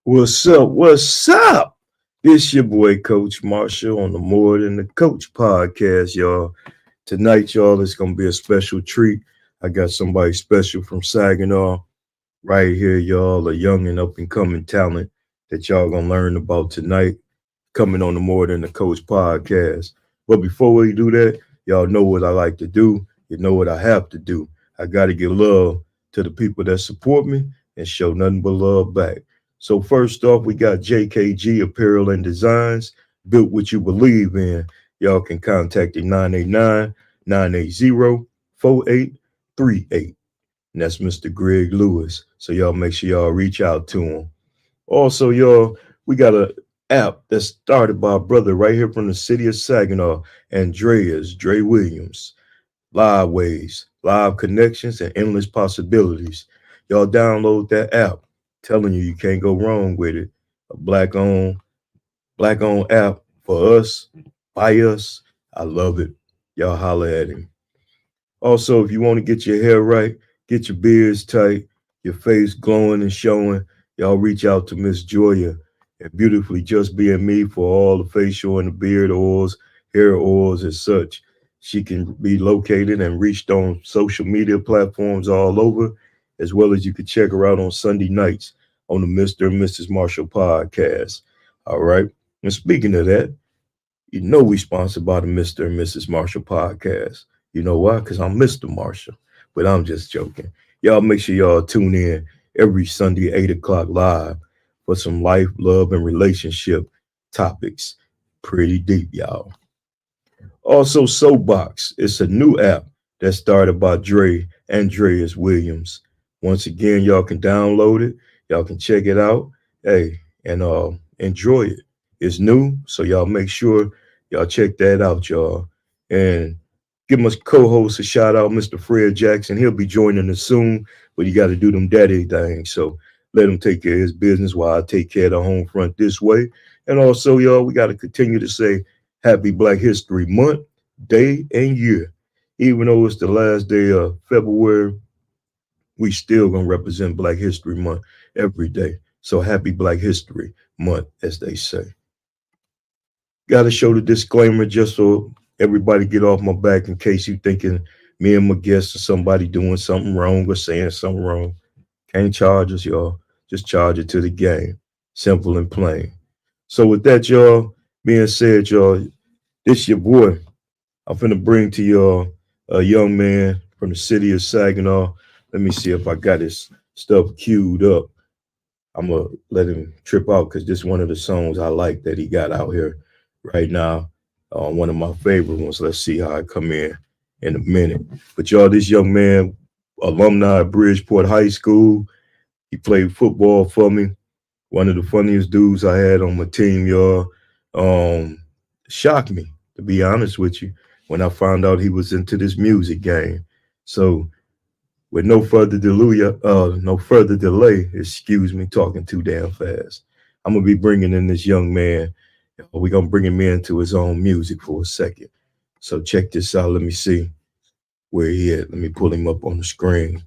What's up? What's up? It's your boy Coach Marshall on the More Than the Coach podcast, y'all. Tonight, y'all, it's gonna be a special treat. I got somebody special from Saginaw right here, y'all, a young and up and coming talent that y'all gonna learn about tonight, coming on the More Than the Coach podcast. But before we do that, y'all know what I like to do. You know what I have to do. I gotta give love to the people that support me and show nothing but love back. So first off, we got JKG Apparel and Designs, built what you believe in. Y'all can contact the 989-980-4838. And that's Mr. Greg Lewis. So y'all make sure y'all reach out to him. Also, y'all, we got an app that's started by a brother right here from the city of Saginaw, Andreas Dre Williams. Live ways, live connections, and endless possibilities. Y'all download that app. Telling you can't go wrong with it. A black-owned app for us, by us. I love it. Y'all holler at him. Also, if you want to get your hair right, get your beards tight, your face glowing and showing, y'all reach out to Miss Joya and Beautifully Just Being Me for all the facial and the beard oils, hair oils, and such. She can be located and reached on social media platforms all over, as well as you can check her out on Sunday nights on the Mr. and Mrs. Marshall podcast. All right. And speaking of that, you know we sponsored by the Mr. and Mrs. Marshall podcast. You know why? Because I'm Mr. Marshall. But I'm just joking. Y'all make sure y'all tune in every Sunday, 8 o'clock live for some life, love, and relationship topics. Pretty deep, y'all. Also, Soapbox. It's a new app that started by Andreas Williams. Once again, y'all can download it. Y'all can check it out. Hey, and enjoy it. It's new, so y'all make sure y'all check that out, y'all. And give my co-host a shout out, Mr. Fred Jackson. He'll be joining us soon, but you got to do them daddy things. So let him take care of his business while I take care of the home front this way. And also, y'all, we got to continue to say Happy Black History Month, day, and year. Even though it's the last day of February, we still gonna represent Black History Month every day. So happy Black History Month, as they say. Got to show the disclaimer just so everybody get off my back in case you thinking me and my guests or somebody doing something wrong or saying something wrong. Can't charge us, y'all. Just charge it to the game. Simple and plain. So with that, y'all, being said, y'all, this your boy. I'm finna bring to y'all a young man from the city of Saginaw. Let me see if I got his stuff queued up. I'm going to let him trip out because this is one of the songs I like that he got out here right now. One of my favorite ones. Let's see how I come in a minute. But y'all, this young man, alumni at Bridgeport High School. He played football for me. One of the funniest dudes I had on my team, y'all. Shocked me, to be honest with you, when I found out he was into this music game. So with no further delay, excuse me, talking too damn fast. I'm gonna be bringing in this young man. We're gonna bring him into his own music for a second. So check this out. Let me see where he at. Let me pull him up on the screen.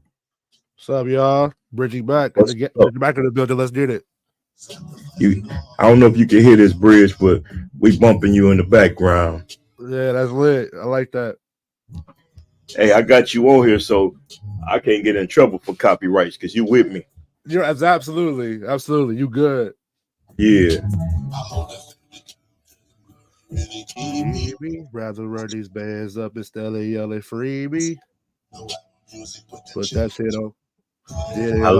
What's up, y'all? Bridgy back. Back to the building. Let's get it. I don't know if you can hear this bridge, but we bumping you in the background. Yeah, that's lit. I like that. Hey, I got you on here, so I can't get in trouble for copyrights because you with me. You're absolutely. You good. Yeah. Rather run these bands up instead of yelling freebie. Put that shit on. Yeah,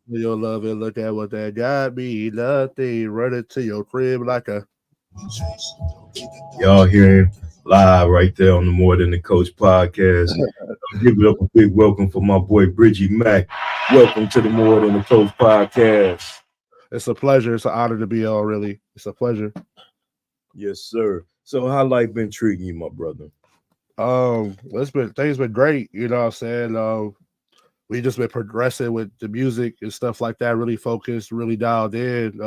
for your love and look at what that got me. Nothing. Run it to your crib like a. Y'all hearing live right there on the More Than the Coach podcast. I'll give it up a big welcome for my boy Bridgy Macc. Welcome to the More Than the Coach podcast. It's a pleasure. It's an honor to be on. Really, it's a pleasure. Yes, sir. So how life been treating you, my brother? It's been things been great. You know what I'm saying? We just been progressing with the music and stuff like that. Really focused, really dialed in.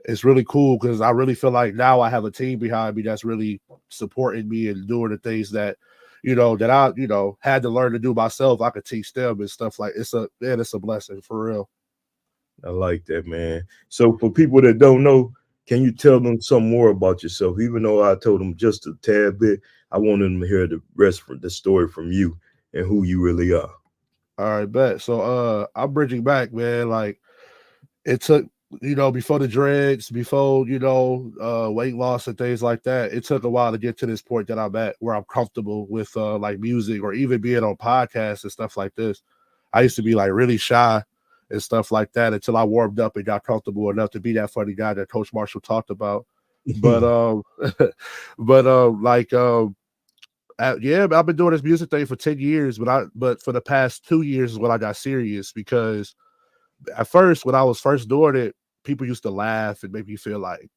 It's really cool because I really feel like now I have a team behind me that's really supporting me and doing the things that, that I, had to learn to do myself. I could teach them and stuff like it's a blessing for real. I like that, man. So for people that don't know, can you tell them some more about yourself? Even though I told them just a tad bit, I want them to hear the rest from the story from you and who you really are. All right, bet. So I'm bridging back, man. Like it took, before the dreads, before, weight loss and things like that, it took a while to get to this point that I'm at where I'm comfortable with like music or even being on podcasts and stuff like this. I used to be like really shy and stuff like that until I warmed up and got comfortable enough to be that funny guy that Coach Marshall talked about. But like yeah, I've been doing this music thing for 10 years, but for the past 2 years is when I got serious because at first, when I was first doing it, people used to laugh and make me feel like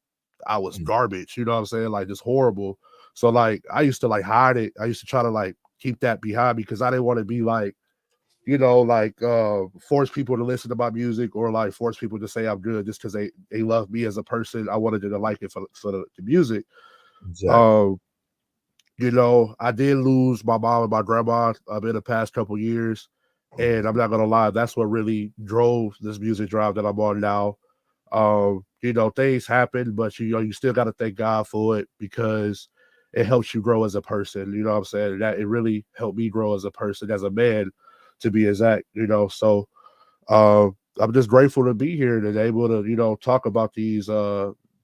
I was garbage. You know what I'm saying? Like just horrible. So like I used to like hide it. I used to try to like keep that behind me because I didn't want to be like, force people to listen to my music or like force people to say I'm good just because they love me as a person. I wanted them to like it for the music. Exactly. Um, I did lose my mom and my grandma in the past couple years. And I'm not gonna lie, that's what really drove this music drive that I'm on now. Things happen, but you still gotta thank God for it because it helps you grow as a person. You know what I'm saying? That it really helped me grow as a person, as a man, to be exact, So I'm just grateful to be here and able to, talk about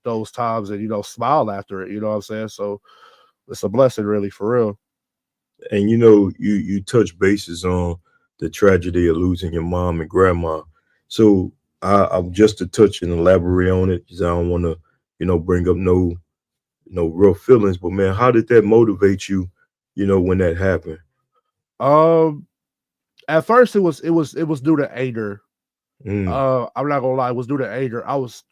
those times and smile after it, you know what I'm saying? So it's a blessing really for real. And you touch bases on the tragedy of losing your mom and grandma. So I'm just to touch and elaborate on it because I don't want to, bring up no real feelings. But man, how did that motivate you? When that happened. Um at first it was due to anger. Mm, I'm not gonna lie, it was due to anger.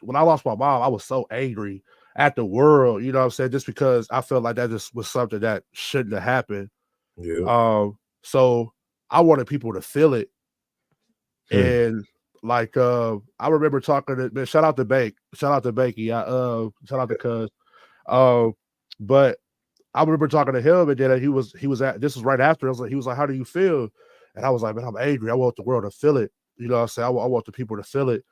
When I lost my mom, I was so angry at the world, you know what I'm saying? Just because I felt like that just was something that shouldn't have happened. yeah. So I wanted people to feel it. Hmm, And like I remember talking to man, shout out to Bank, shout out to Banky, shout out to Cuz. Uh, but I remember talking to him, and then he was at this was right after. He was like, "How do you feel?" And I was like, "Man, I'm angry. I want the world to feel it." You know what I'm saying? I want the people to feel it.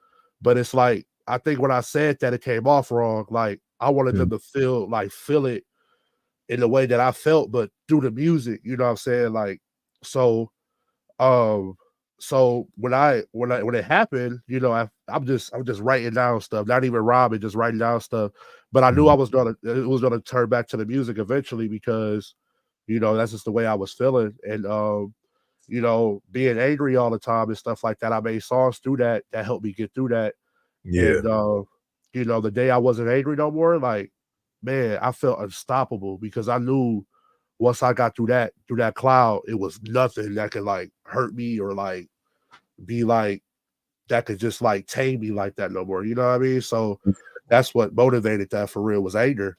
But it's like I think when I said that, it came off wrong. Like I wanted hmm, them to feel it in the way that I felt, but through the music. You know what I'm saying? Like so. Um. So when it happened, I'm just writing down stuff, not even robbing, just writing down stuff. But I knew hmm. it was gonna turn back to the music eventually because that's just the way I was feeling. And being angry all the time and stuff like that. I made songs through that helped me get through that. Yeah. And the day I wasn't angry no more, like, man, I felt unstoppable because I knew once I got through that cloud, it was nothing that could like hurt me or like be like that could just like tame me like that no more. You know what I mean? So that's what motivated that for real was anger.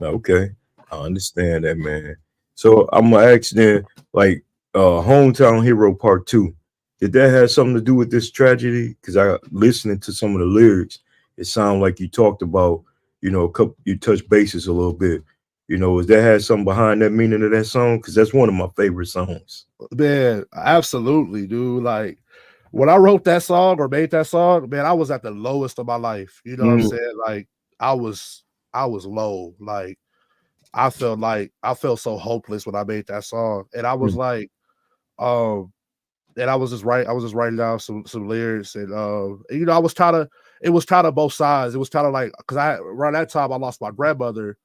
Okay. I understand that, man. So I'm gonna ask then, like, Hometown Hero Part Two. Did that have something to do with this tragedy? Because I listening to some of the lyrics, it sounded like you talked about, a couple, you touched bases a little bit. Is that had something behind that meaning of that song? Because that's one of my favorite songs. Man, absolutely, dude. Like when I wrote that song or made that song, man, I was at the lowest of my life. You know what I'm Mm, saying? Like I was I was low. I felt so hopeless when I made that song. And I was mm, like, and I was just writing down some lyrics and I was kind of it was kind of both sides. It was kind of like because I around that time I lost my grandmother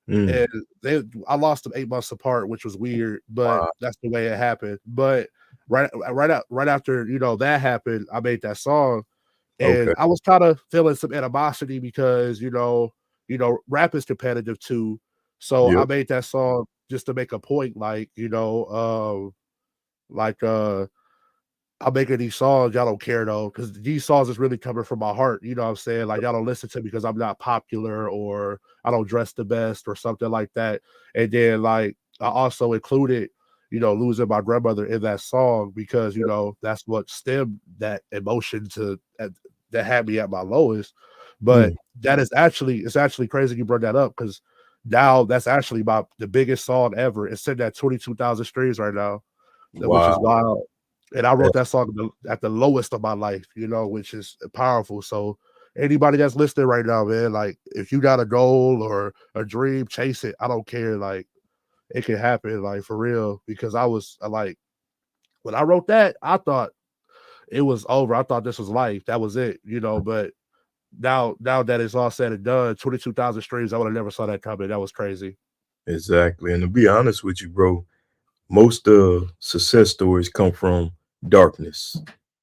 mm. and I lost them 8 months apart, which was weird, but Wow. that's the way it happened. But right after that happened, I made that song, and Okay. I was kind of feeling some animosity because rap is competitive too. So I Yep. made that song just to make a point, like like I'm making these songs, y'all don't care though, because these songs is really coming from my heart. You know what I'm saying? Like y'all don't listen to me because I'm not popular or I don't dress the best or something like that. And then like I also included, losing my grandmother in that song because that's what stemmed that emotion that had me at my lowest. But Mm. it's actually crazy you brought that up because now that's actually the biggest song ever. It's sitting at 22,000 streams right now, which is Wow. wild. And I wrote That's that song at the lowest of my life, which is powerful. So anybody that's listening right now, man, like if you got a goal or a dream, chase it. I don't care. Like it can happen, like for real. Because I was like, when I wrote that, I thought it was over. I thought this was life. That was it, But now that it's all said and done, 22,000 streams, I would have never saw that coming. That was crazy. exactly. And to be honest with you, bro, most success stories come from darkness.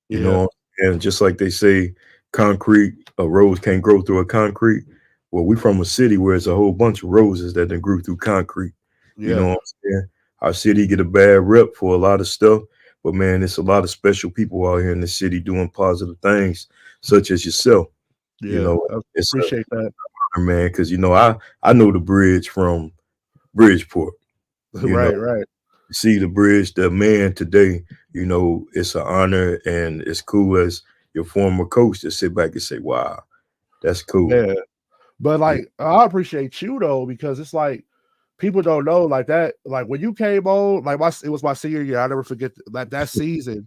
You Yeah, know, and just like they say, concrete, a rose can't grow through a concrete. Well, we from a city where it's a whole bunch of roses that then grew through concrete. You know yeah, what I'm saying? Our city get a bad rep for a lot of stuff, but man, it's a lot of special people out here in the city doing positive things, such as yourself. You yeah. know, I it's appreciate that. a man, because I know the bridge from Bridgeport. You know, Right, right. see the bridge, the man today, it's an honor and it's cool as your former coach to sit back and say, wow, that's cool. Yeah. But Yeah. like I appreciate you though, because it's like people don't know like that. Like when you came on, like it was my senior year. I never forget like that season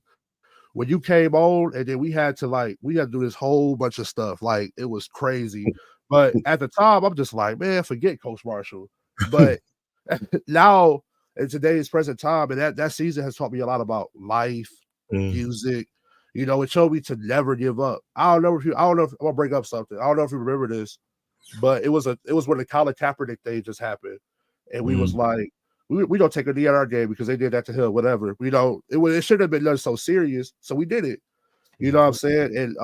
when you came on, and then we had to do this whole bunch of stuff. Like it was crazy. But at the time, I'm just like, man, forget Coach Marshall. But now in today's present time, and that season has taught me a lot about life, Mm, music. It showed me to never give up. I don't know if I'm gonna bring up something. I don't know if you remember this, but it was when the Colin Kaepernick thing just happened, and we was mm, like, we don't take a knee at our game because they did that to him, whatever. It should have been nothing so serious, so we did it. You know what I'm saying? And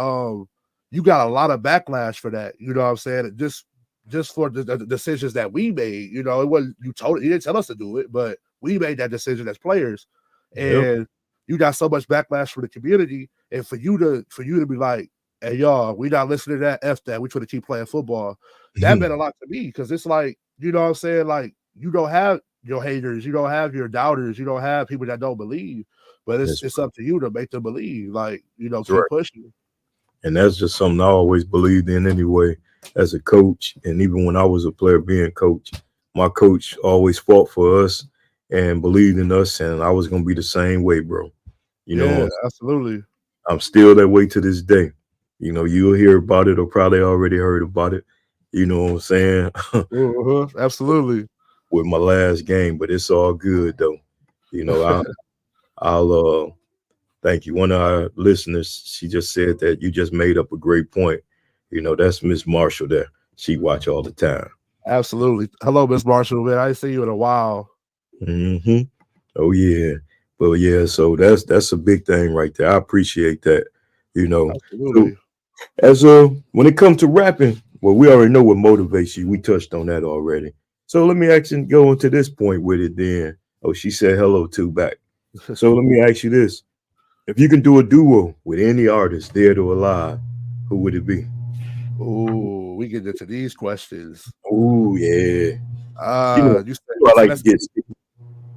you got a lot of backlash for that. You know what I'm saying? Just for the decisions that we made. It wasn't you didn't tell us to do it, but we made that decision as players, yep. and you got so much backlash from the community, and for you to be like, hey y'all, we not listening to that, F that, we try to keep playing football. That meant a lot to me because it's like, you know what I'm saying? Like you don't have your haters, you don't have your doubters, you don't have people that don't believe. But That's, it's up to you to make them believe, like, that's keep right. pushing. And that's just something I always believed in anyway, as a coach. And even when I was a player being coach, my coach always fought for us and believed in us. And I was going to be the same way, bro. You Yeah, know, absolutely. I'm still that way to this day. You'll hear about it or probably already heard about it. You know what I'm saying? Uh-huh, absolutely. With my last game, but it's all good though. I'll thank you. One of our listeners, she just said that you just made up a great point. That's Miss Marshall there. She watch all the time. Absolutely. Hello, Miss Marshall, man. I ain't seen you in a while. Hmm. Oh yeah. But yeah, so that's a big thing right there. I appreciate that. You know. So Absolutely. as when it comes to rapping, well, we already know what motivates you. We touched on that already. So let me actually go into this point with it then. Oh, she said hello too back. So let me ask you this. If you can do a duo with any artist dead or alive, who would it be? Ooh, we get into these questions. Oh yeah. You know, You said I so like to get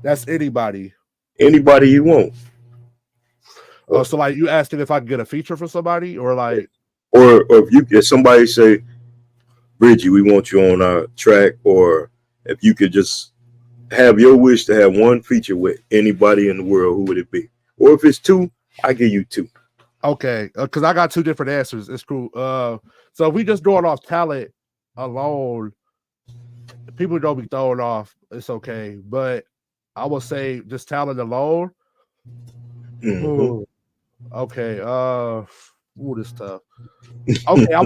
that's anybody. anybody you want. Oh, Or so like you asking if I can get a feature for somebody or like or if somebody say, Bridgy, we want you on our track, or if you could just have your wish to have one feature with anybody in the world, who would it be? Or if it's two, I give you two. okay, because I got two different answers. It's cool. So if we just going off talent alone, people don't be thrown off. It's okay, but I will say just talent alone. Hmm. Ooh, okay. Ooh, this tough. Okay, I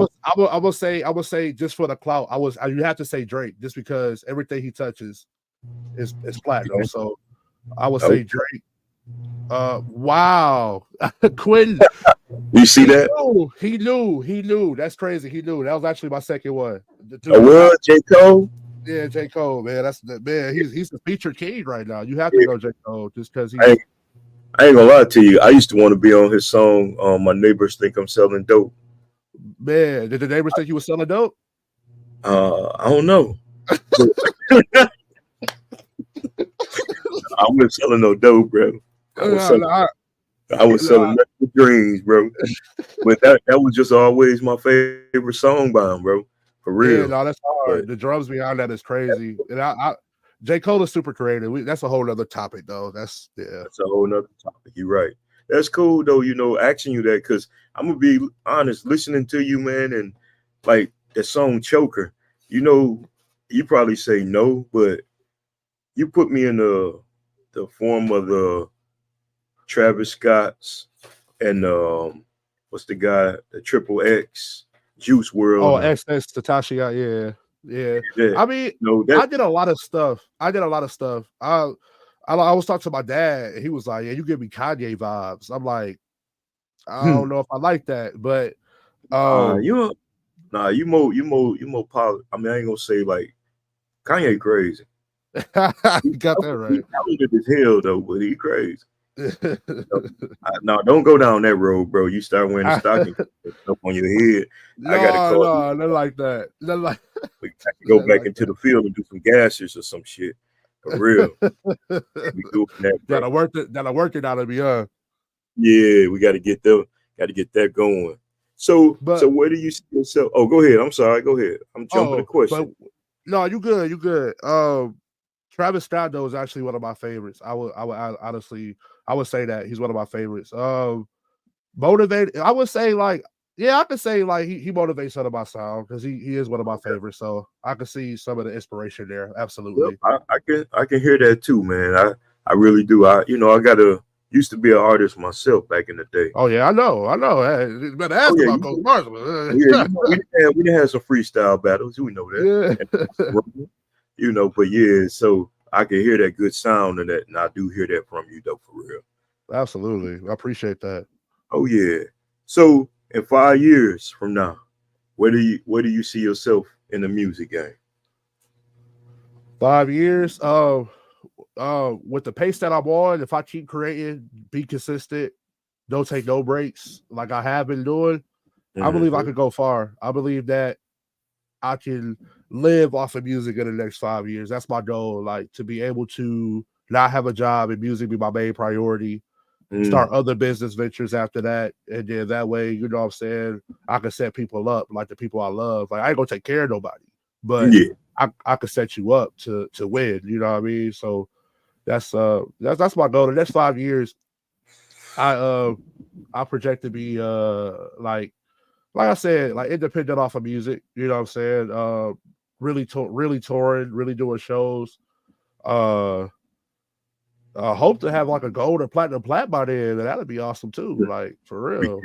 would say just for the clout, you have to say Drake just because everything he touches is platinum. So I would Oh, say Drake. Wow, Quentin. you see that? He knew. That's crazy. He knew. That was actually my second one. The A dude, what? J. Cole? yeah, J. Cole, man. That's the man. He's the featured king right now. You have to Yeah, go J. Cole just because I ain't, he's I ain't gonna lie to you. I used to want to be on his song. My neighbors think I'm selling dope. Man, did the neighbors think you was selling dope? I don't know, but I wasn't selling no dope, bro. I was No, selling. no, I was selling no. nothing but dreams, bro. But that was just always my favorite song by him, bro. For real. Yeah, no, that's But hard. The drums behind that is crazy. And J. Cole is super creative. That's a whole other topic though. That's yeah. that's a whole nother topic. You're right. That's cool though, asking you that because I'm gonna be honest, listening to you, man, and like the song Choker, you know, you probably say no, but you put me in the form of the Travis Scott's and what's the guy, the Triple X, Juice World Oh, now. XX Tatashi, yeah, yeah. That I mean, that I did a lot of stuff. I was talking to my dad, and he was like, "Yeah, you give me Kanye vibes." I'm like, I hmm, don't know if I like that, but uh um, you you more I mean, I ain't gonna say like Kanye crazy. you got that He right. talented as hell though, but he crazy. No, don't go down that road, bro. You start wearing the stocking up on your head. I got to No, call you. no, not like that. Not like, We got to go not back like into the field and do some gases or some shit. For real. that. Can't be doing that, bro. That'll work it out of me, Yeah, we got to get that going. So But where do you see yourself? Oh, go ahead. I'm sorry. Go ahead. I'm jumping the but question. no, you good, you good. Travis Scott though is actually one of my favorites. Honestly, I would say that he's one of my favorites. Motivated, I would say like, yeah, I could say like he motivates some of my sound because he is one of my favorites. So I could see some of the inspiration there. Yep, Absolutely. I can hear that too, man. I really do. I gotta used to be an artist myself back in the day. Oh yeah, I know. Hey, you better Oh ask yeah, about Coach oh, yeah, Marshall. we done had some freestyle battles. We know that. Yeah, And, but yeah, so I can hear that good sound and that, and I do hear that from you though, for real. absolutely. I appreciate that. Oh yeah. So in 5 years from now, where do you see yourself in the music game? 5 years. With the pace that I'm on, if I keep creating, be consistent, don't take no breaks, like I have been doing, I believe I Hmm. could go far. I believe that I can live off of music in the next 5 years. That's my goal. Like to be able to not have a job and music be my main priority. Start Mm. other business ventures after that. And then that way, you know what I'm saying? I can set people up like the people I love. Like I ain't gonna take care of nobody, but Yeah. I could set you up to win. You know what I mean? So that's my goal. The next 5 years, I uh I project to be like I said, like independent off of music. You know what I'm saying? Really touring, really doing shows. Uh, hope to have like a gold or platinum plat by then. That'd be awesome too. Like for real.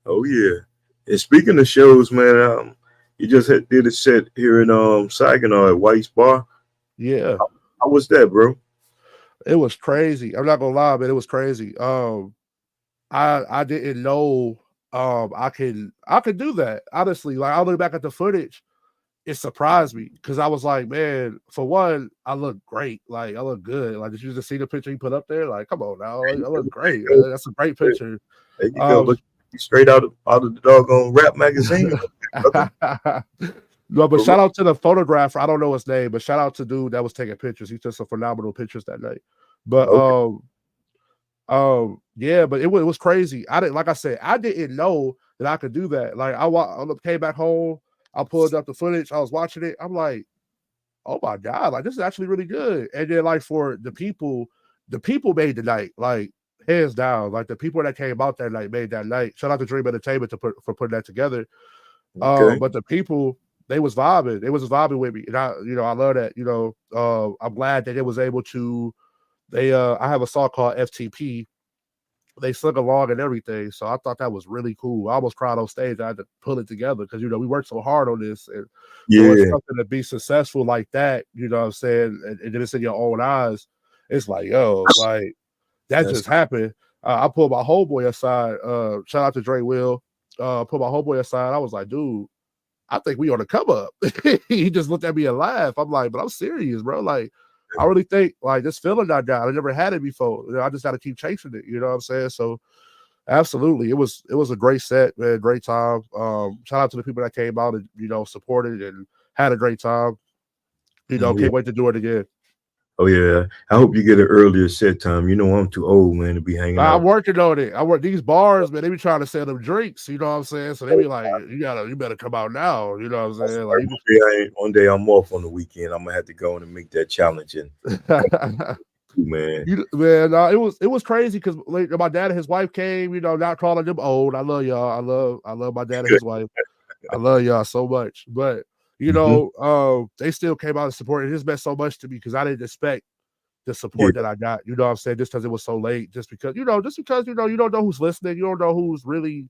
Oh yeah. And speaking of shows, man, you just did a set here in Saginaw at White's Bar. Yeah, How was that, bro? it was crazy. I'm not gonna lie, man. It was crazy. I didn't know I could do that. Honestly, like I look back at the footage, it surprised me because I was like, man, for one, I look great. Like I look good. Like did you just see the picture he put up there? Like, come on now, There I you look great. go. That's a great picture. There you go. Um, Look straight out of the doggone rap magazine, brother. no, but For shout real. out to the photographer. I don't know his name, but shout out to dude that was taking pictures. He took some phenomenal pictures that night. But Okay. yeah, but it was crazy. I didn't like I said, I didn't know that I could do that. Like I came back home, I pulled up the footage, I was watching it. I'm like, oh my god, like this is actually really good. And then like for the people made the night, like hands down. Like the people that came out that night made that night. Shout out to Dream Entertainment for putting that together. Okay. But the people they was vibing, with me, and I love that. I'm glad that it was able to. I have a song called FTP. They sung along and everything, so I thought that was really cool. I almost cried on stage. I had to pull it together because we worked so hard on this, and for Yeah. something to be successful like that, you know what I'm saying, and then it's in your own eyes, it's like, yo, like that That's just happened. I pulled my homeboy aside. Shout out to Dre Will. Put my homeboy aside. I was like, dude, I think we on the come up. He just looked at me and laughed. I'm like, but I'm serious, bro. Like, I really think like this feeling I got, I never had it before. You know, I just got to keep chasing it. You know what I'm saying? So absolutely, it was a great set, man, great time. Shout out to the people that came out and supported and had a great time. Oh yeah. Can't wait to do it again. Oh yeah. I hope you get an earlier set time. You know I'm too old, man, to be hanging I'm out. working on it. I work these bars, man. They be trying to sell them drinks. You know what I'm saying? So they be like, you better come out now. You know what I'm saying? Like, One day I'm off on the weekend. I'm gonna have to go in and make that challenge and man. man, it was crazy because like, my dad and his wife came. Not calling them old. I love y'all. I love my dad and his wife. I love y'all so much. But Mhm. they still came out and supported. It just meant so much to me because I didn't expect the Yeah. support that I got. You know what I'm saying? Just because it was so late, just because you don't know who's listening, you don't know who's really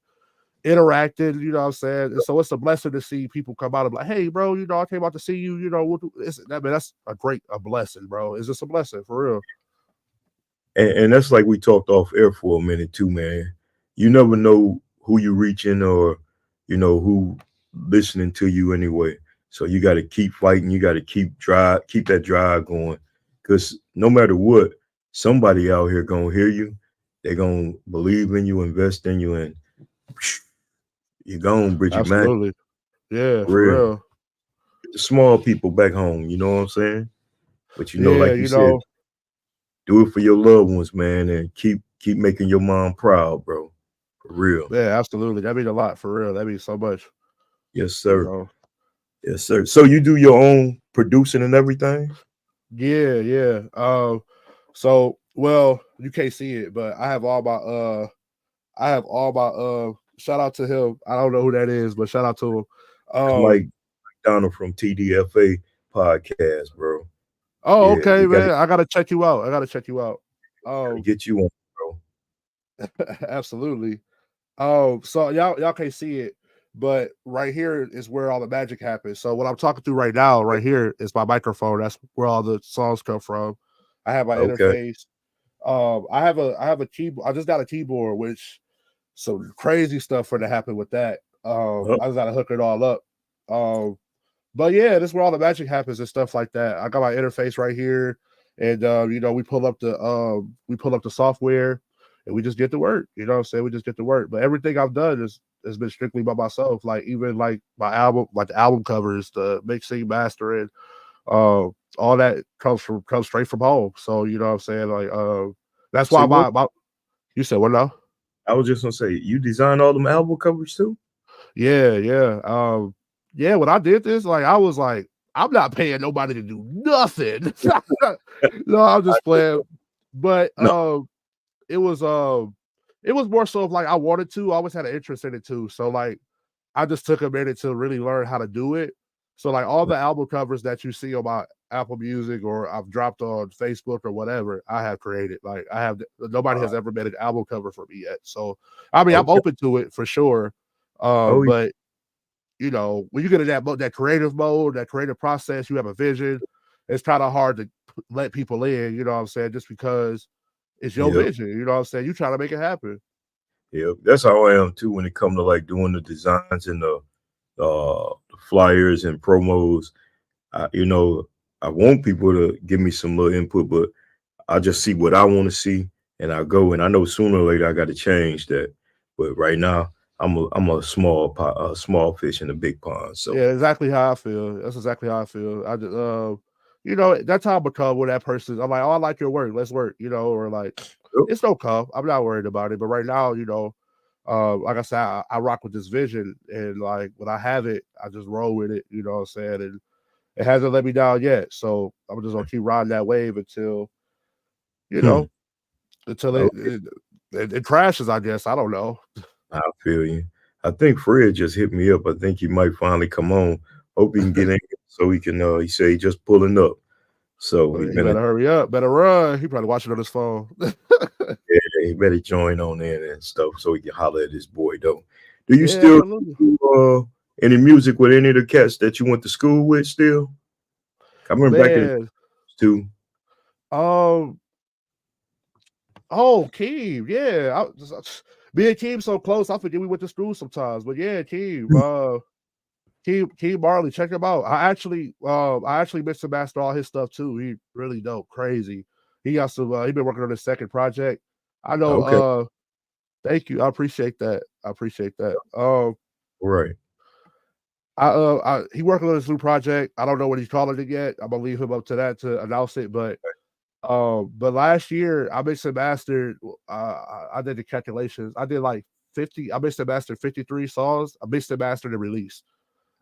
interacting. You know what I'm saying? And so it's a blessing to see people come out and be like, hey, bro, I came out to see you. That's a blessing, bro. It's just a blessing for real. And that's like we talked off air for a minute too, man. You never know who you reaching or who listening to you anyway. So you got to keep fighting. You got to keep that drive going, because no matter what, somebody out here gonna hear you. They're gonna believe in you, invest in you, and you're gone, Bridgy man. Absolutely. Yeah, For for real. real. The small people back home. You know what I'm saying? But Yeah, like you said, do it for your loved ones, man, and keep making your mom proud, bro. For real. yeah, absolutely. That means a lot for real. That means so much. Yes, You sir. know. Yes, sir. So you do your own producing and everything? Yeah, yeah. So well, you can't see it, but I have all my shout out to him. I don't know who that is, but shout out to him. That's Um Mike Donald from TDFA podcast, bro. oh, Yeah, okay, we gotta man. I gotta check you out. I gotta check you out. gotta Um get you on, bro. absolutely. So y'all can't see it, but right here is where all the magic happens. So what I'm talking to right now, right here, is my microphone. That's where all the songs come from. I have my Okay. interface. I have a keyboard. I just got a keyboard, which some crazy stuff for to happen with that. Uh, I just gotta hook it all up. Um, but yeah, this is where all the magic happens and stuff like that. I got my interface right here, and we pull up the software, and we just get to work. You know what I'm saying? We just get to work. But everything I've done has been strictly by myself. Like even like my album, like the album covers, the mixing, mastering, all that comes straight from home. So you know what I'm saying? Like that's say why what? my you said what now? I was just gonna say, you designed all them album covers too? Yeah, yeah. Yeah, when I did this, like I was like, I'm not paying nobody to do nothing. No, I'm just playing. But No. it was it was more so of like I wanted to. I always had an interest in it too. So like I just took a minute to really learn how to do it. So like all the album covers that you see on my Apple Music or I've dropped on Facebook or whatever, I have created. Like I have nobody has ever made an album cover for me yet. So I mean I'm Okay. open to it for sure. Oh yeah. But when you get in that creative mode, that creative process, you have a vision. It's kind of hard to let people in. You know what I'm saying? Just because it's your Yep. vision. You know what I'm saying? You trying to make it happen. Yep. That's how I am too when it comes to like doing the designs and the flyers and promos. I, you know, I want people to give me some little input, but I just see what I want to see, and I go. And I know sooner or later I got to change that. But right now, I'm a a small fish in a big pond. So Yeah, exactly how I feel. That's exactly how I feel. I just, that's how I become with that person. I'm like, oh, I like your work. Let's work. Or like, yep. it's no come. I'm not worried about it. But right now, like I said, I rock with this vision, and like when I have it, I just roll with it. You know what I'm saying? And it hasn't let me down yet. So I'm just gonna keep riding that wave you Hmm. know, until Okay. it crashes. I guess I don't know. I feel you. I think Fred just hit me up. I think he might finally come on. Hope he can get in so he can. He say he just pulling up. So he He been better hurry up. Better run. He probably watching on his phone. yeah, he better join on in and stuff so he can holler at his boy though. Do you Yeah, still absolutely, do any music with any of the cats that you went to school with still? I remember back in the man. too. Um. Oh, Keem. Yeah. Me and Keem so close. I forget we went to school sometimes. But yeah, Keem. Keith Marley, check him out. I actually mixed and mastered all his stuff too. He really dope, crazy. He got some. He been working on his second project. I know. Okay. Thank you. I appreciate that. I appreciate that. Right. He working on his new project. I don't know what he's calling it yet. I'm gonna leave him up to that to announce it. But last year I mixed and mastered. I did the calculations. I did like 50. I mixed and mastered 53 songs. I mixed and mastered and released.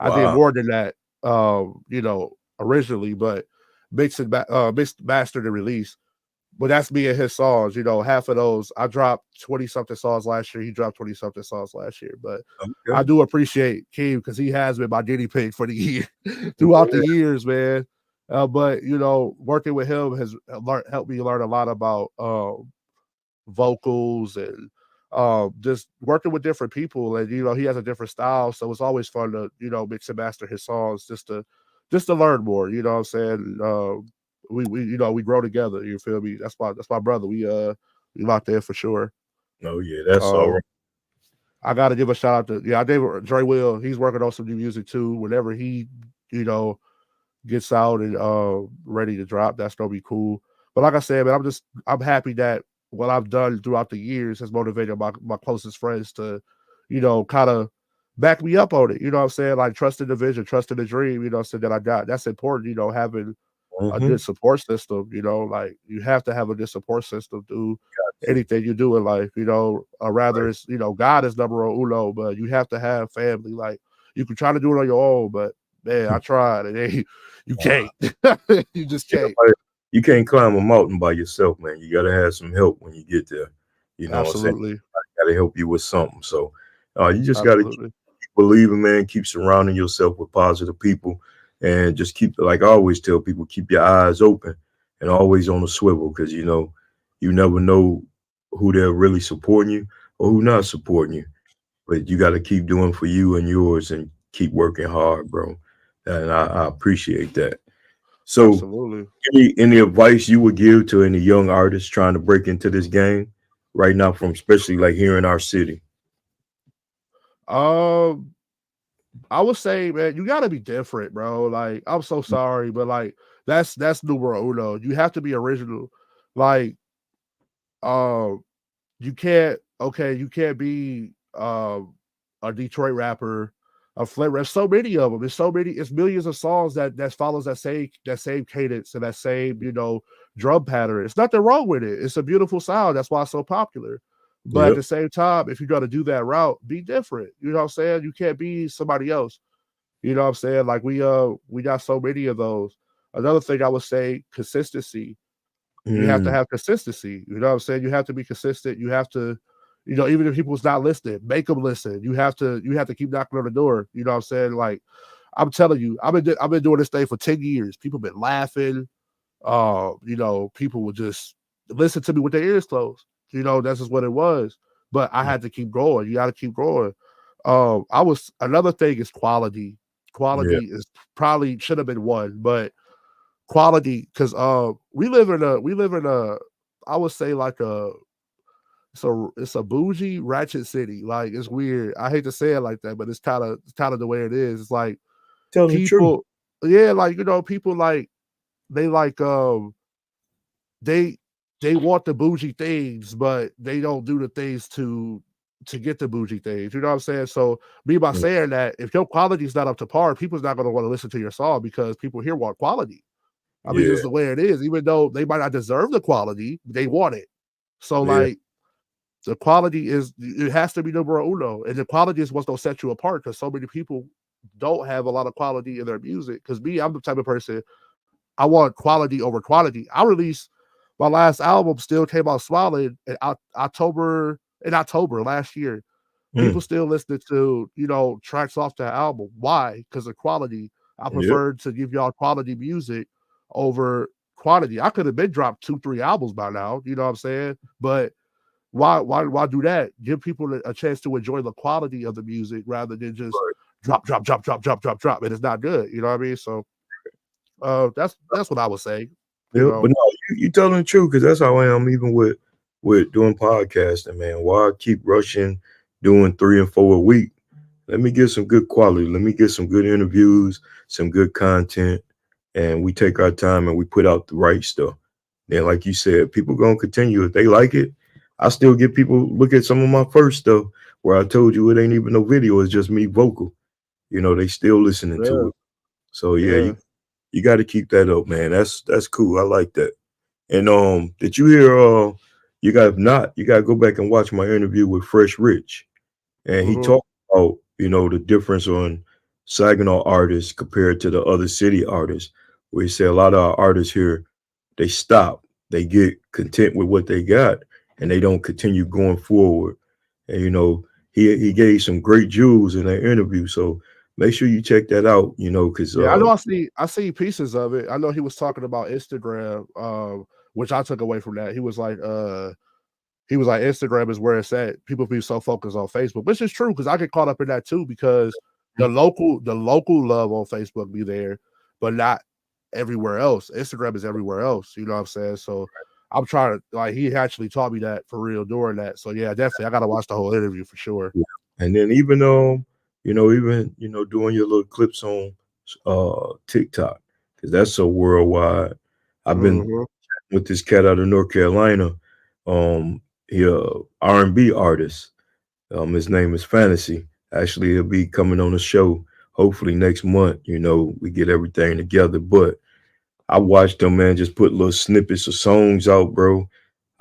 I did Wow. more than that, originally, but mixed, mastered, and released. But that's me and his songs. Half of those I dropped 20 something songs last year. He dropped 20 something songs last year. But I Okay. do appreciate Keem because he has been my guinea pig for the year throughout the Yeah. years, man. But working with him has helped me learn a lot about vocals and just working with different people. And he has a different style, so it's always fun to mix and master his songs just to learn more. You know what I'm saying? We grow together. You feel me? That's my brother. We locked in for sure. Oh yeah, that's all Um, right. I got to give a shout out to I gave Dre Will. He's working on some new music too. Whenever he you know gets out and ready to drop, that's gonna be cool. But like I said, man, I'm happy that what I've done throughout the years has motivated my closest friends to, kind of back me up on it. You know what I'm saying? Like trust in the vision, trust in the dream, so that I got. That's important, having a Mm-hmm. good support system, like you have to have a good support system through Got you. anything you do in life, rather Right. it's, God is number uno, but you have to have family. Like you can try to do it on your own, but man, I tried and you can't. You just Yeah, can't. like, you can't climb a mountain by yourself, man. You gotta have some help when you get there. You know what I'm saying? Absolutely. Gotta help you with something. So you just gotta keep Absolutely. believing, man. Keep surrounding yourself with positive people, and just keep, like I always tell people, keep your eyes open and always on the swivel, because you never know who they're really supporting you or who not supporting you. But you got to keep doing for you and yours, and keep working hard, bro. And I appreciate that. So, Absolutely. any advice you would give to any young artists trying to break into this game right now, from especially like here in our city? Um, I would say, man, you gotta be different, bro. Like, I'm so sorry, but like that's numero uno. You have to be original. Like, um, you can't be a Detroit rapper, a Flint rap. So many of them. It's millions of songs that follows that same cadence and that same, drum pattern. It's nothing wrong with it. It's a beautiful sound. That's why it's so popular. But at Yep. the same time, if you're gonna do that route, be different. You know what I'm saying? You can't be somebody else. You know what I'm saying? Like we got so many of those. Another thing I would say, consistency. You have to Mm, have consistency. You know what I'm saying? You have to be consistent. You have to, even if people's not listening, make them listen. You have to keep knocking on the door. You know what I'm saying? Like I'm telling you, I've been doing this thing for 10 years. People been laughing. People would just listen to me with their ears closed. That's just what it was. But I had to keep growing. You got to keep growing. I was Another thing is quality. yeah. Quality is probably should have been one, but quality because we live in a I would say like it's a bougie ratchet city. Like it's weird. I hate to say it like that, but it's kind of the way it is. It's like Telling the truth. people, yeah, like people like they like they they want the bougie things, but they don't do the things to get the bougie things. You know what I'm saying? So me by Mm, saying that, if your quality is not up to par, people's not going to want to listen to your song because people here want quality. I mean, yeah. just the way it is. Even though they might not deserve the quality, they want it. So Yeah. like the quality it has to be numero uno, and the quality is what's gonna set you apart because so many people don't have a lot of quality in their music. Because me, I'm the type of person I want quality over quantity. I released my last album, still came out smiling in October last year. People Mm, still listening to tracks off that album. Why? Because of quality. I yep. prefer to give y'all quality music over quantity. I could have been dropped 2 3 albums by now. You know what I'm saying? But why do that? Give people a chance to enjoy the quality of the music rather than just Right. drop, drop, drop, drop, drop, drop, drop, and it's not good. You know what I mean? So that's what I would say. You Yep. But know, no, you telling the truth, because that's how I am even with doing podcasting, man. Why keep rushing doing 3 and 4 a week? let me get some good quality. Let me get some good interviews, some good content, and we take our time and we put out the right stuff. Then, like you said, people gonna continue if they like it. I still get people look at some of my first stuff where I told you it ain't even no video; it's just me vocal. They still listening to Yeah, it. So yeah, yeah. you got to keep that up, man. That's cool. I like that. And did you hear? You got if not, you got to go back and watch my interview with Fresh Rich, and he Mm-hmm. talked about the difference on Saginaw artists compared to the other city artists. Where he said a lot of our artists here, they stop, they get content with what they got, and they don't continue going forward. And he gave some great jewels in that interview. So make sure you check that out. Because Yeah, I know. I see pieces of it. I know he was talking about Instagram, which I took away from that. He was like Instagram is where it's at. People be so focused on Facebook, which is true because I get caught up in that too because the local love on Facebook be there, but not everywhere else. Instagram is everywhere else. You know what I'm saying? So I'm trying to like he actually taught me that for real during that. So yeah, definitely I gotta watch the whole interview for sure. yeah. And then even even doing your little clips on TikTok, because that's so worldwide. I've been Hmm. with this cat out of North Carolina. He R&B artist. His name is Fantasy. Actually, he'll be coming on the show hopefully next month. We get everything together. But I watched him, man, just put little snippets of songs out, bro.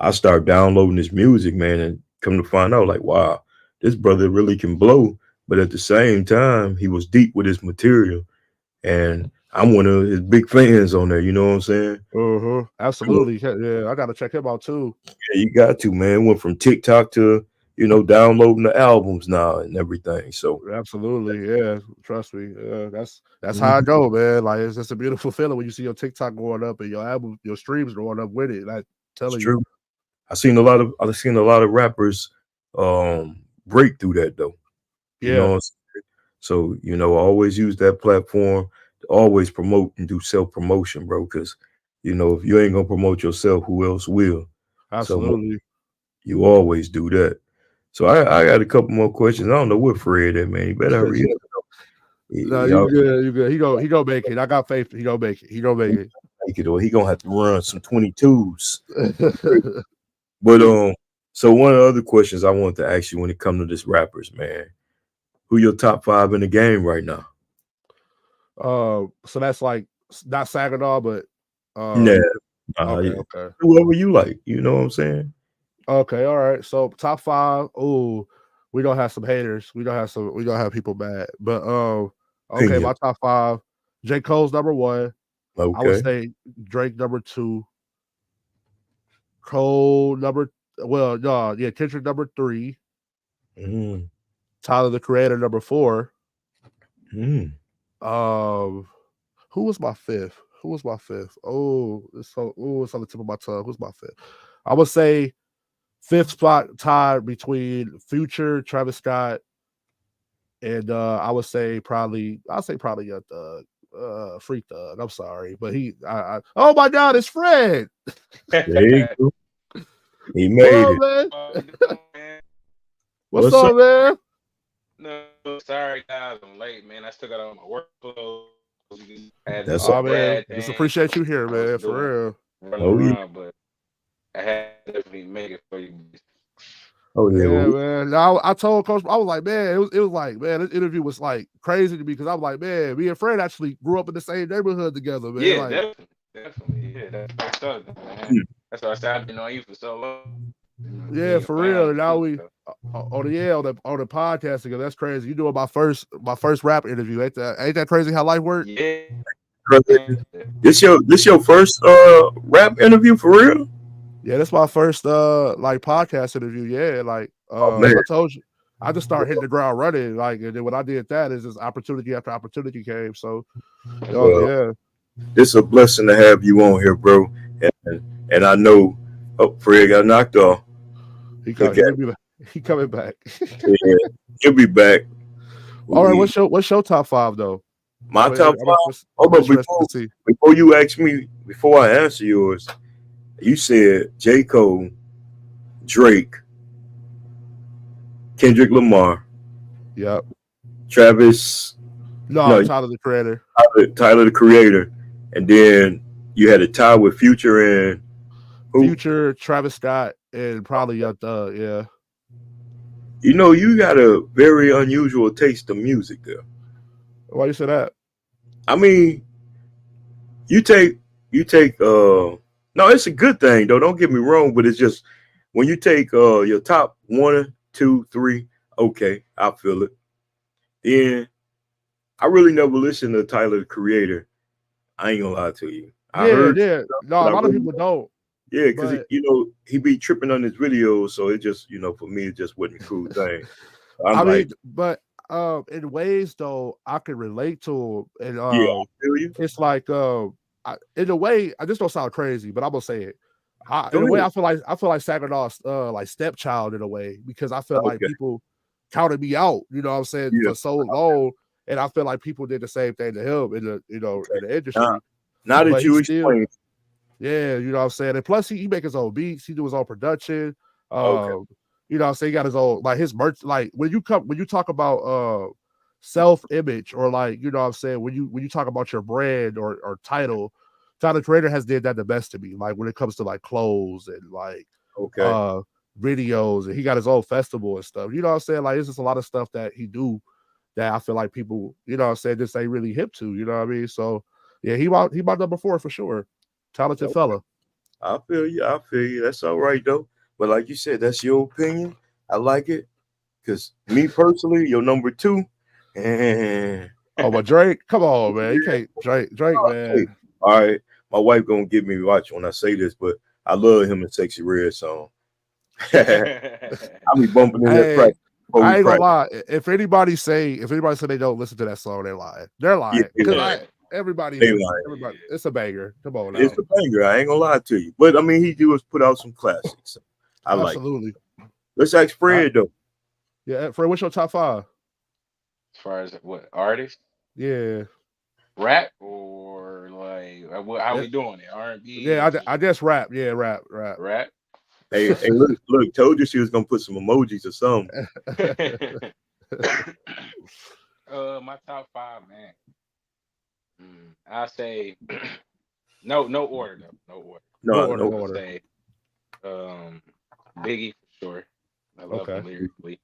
I start downloading his music, man, and come to find out, like, wow, this brother really can blow. But at the same time, he was deep with his material, and I'm one of his big fans on there. You know what I'm saying? Absolutely. Yeah, I gotta check him out too. Yeah, you got to, man. Went from TikTok to downloading the albums now and everything. So, Absolutely, yeah. Trust me. That's how I mhm, go, man. Like it's just a beautiful feeling when you see your TikTok going up and your album, your streams going up with it. Like it's telling you. true. I've seen a lot of rappers break through that though. You Yeah, know, so always use that platform to always promote and do self promotion, bro. Because if you ain't gonna promote yourself, who else will? So absolutely. you always do that. So I got a couple more questions. I don't know what Fred at, man. You better hurry up. No, Y'all you good. You good. He gonna make it. I got faith. He gonna make it. He gonna make make it, or he gonna have to run some 22s. it. But so one of the other questions I wanted to ask you when it comes to this rappers, man, who your top five in the game right now? So that's like not Saginaw, but Nah, um. Okay, yeah. okay, Whoever you like, you know what I'm saying? okay. All right. So top five. Oh, we gonna have some haters. We gonna have some. We gonna have people mad. But okay, Opinion. my top five. J. Cole's number one. I would Okay. say Drake number two. Cole number. Well, no, yeah, Kendrick number three. Mm, Tyler the Creator number four. mm. Um, who was my fifth? Who was my fifth? It's on the tip of my tongue. Who's my fifth? I would say fifth spot tied between Future, Travis Scott, and I would say probably a thug, Freak Thug. I'm sorry, but oh my God, it's Fred. There you go. He What made up, it. man? Man. What's What's up? up, man? No, sorry guys, I'm late, man. I still got all my work clothes. I had to That's do a all. Oh man, grad just thing. appreciate you here, I was man. doing For real. running Oh yeah. around, but I had to definitely make it for you. Oh yeah. Well, Yeah, man. Now I told Coach, I was like, man, it was like, man, this interview was like crazy to me because I'm like, man, me and Fred actually grew up in the same neighborhood together, man. Yeah, Like, definitely. Yeah, that's fucked up, man. mm, That's why I said I've been on you for so long. yeah, Being your for real. family And now too. we So. on the podcast together. That's crazy. You doing my first rap interview. Ain't that crazy how life works? Yeah, brother, man. this your first rap interview for real? Yeah, that's my first like podcast interview. Yeah, like Oh man. I told you, I just started hitting the ground running. Like, and then when I did that, is just opportunity after opportunity came. So, Well, yeah, it's a blessing to have you on here, bro. And I know, oh, Fred got knocked off. he Look got at he be he coming back. it. Yeah, he'll be back. All right, We what's your top five though? my top I'm five. Hold on, interested to see. before you ask me, before I answer yours, you said J. Cole, Drake, Kendrick Lamar, Yep. Travis, No, no, Tyler the Creator. Tyler the Creator, and then you had a tie with Future and who? Future, Travis Scott, and probably Young Thug. Yeah. You know, you got a very unusual taste of music there. Why you say that? I mean, you take you take no, it's a good thing though. Don't get me wrong, but it's just when you take your top one, two, three, okay, I feel it. Then I really never listened to Tyler the Creator. I ain't gonna lie to you. I Yeah, heard yeah. stuff, No, but a I lot of really people don't. yeah, because But you know he be tripping on his videos, so it just for me it just wasn't a cool thing. I'm I like, mean, but in ways though, I can relate to him, and yeah, I feel you. it's like in a way, I just don't sound crazy, but I'm gonna say it. In Go a way, ahead. I feel like Sagadaw's like stepchild in a way because I feel like Okay. people counted me out. You know what I'm saying Yeah. for so long, and I feel like people did the same thing to him in the in Okay. the Now, industry. now that But he you still, explain, yeah, you know what I'm saying. And plus, he make his own beats. He do his own production. okay, You know what I'm saying. He got his own like his merch. Like when you talk about self image or like you know what I'm saying when you talk about your brand or title, Tyler Creator has did that the best to me. Like when it comes to like clothes and like okay, uh videos, and he got his own festival and stuff. You know what I'm saying. Like it's just a lot of stuff that he do that I feel like people you know what I'm saying just ain't really hip to. You know what I mean. So yeah, he bought number 4 for sure. Talented okay. fella. I feel you. I feel you. That's all right though. But like you said, that's your opinion. I like it because me personally, your number two, and Oh, but Drake, come on, man. You can't Drake, hey, man. all right. My wife gonna give me watch when I say this, but I love him and Sexy Red song. I be bumping in that Hey, practice before we I ain't gonna practice. lie. If anybody say they don't listen to that song, they're lying. They're Yeah, lying. they Cause lying. everybody They listen. lying. Everybody, it's a banger. Come on It's now. a banger. I ain't gonna lie to you. But I mean, he do is put out some classics. I like it. Absolutely. Let's ask I, Fred though. yeah, Fred, what's your top 5? As far as what artist, Yeah. rap or like how Yeah, we doing it? R&B yeah, or just I just rap. Yeah, rap. rap? Hey, look, told you she was gonna put some emojis or something. My top five, man. I say no order though, no order. No No, order, no. no I order. say Biggie for sure. I love Okay. him lyrically.